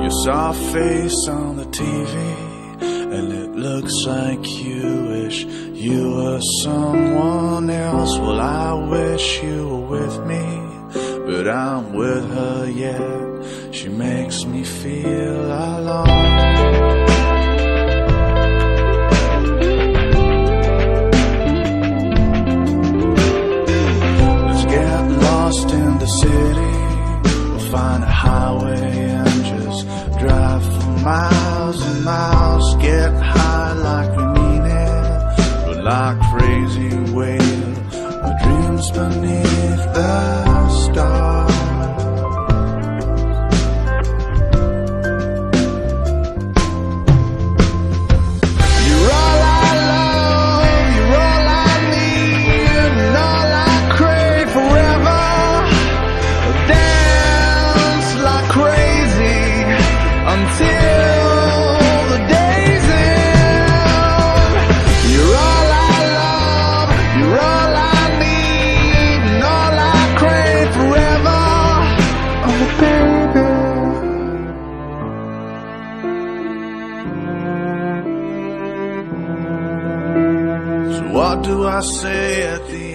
You saw a face on the TV, and it looks like you wish you were someone else. Well, I wish you were with me, but I'm with her yet. She makes me feel alone. In the city, we'll find a highway and just drive for miles and miles. Get high like we mean it, but like crazy whale, our dreams beneath the stars. You're all I love, you're all I need, and all I crave forever. Until the day's end, you're all I love, you're all I need, and all I crave forever. Oh, baby. So what do I say at the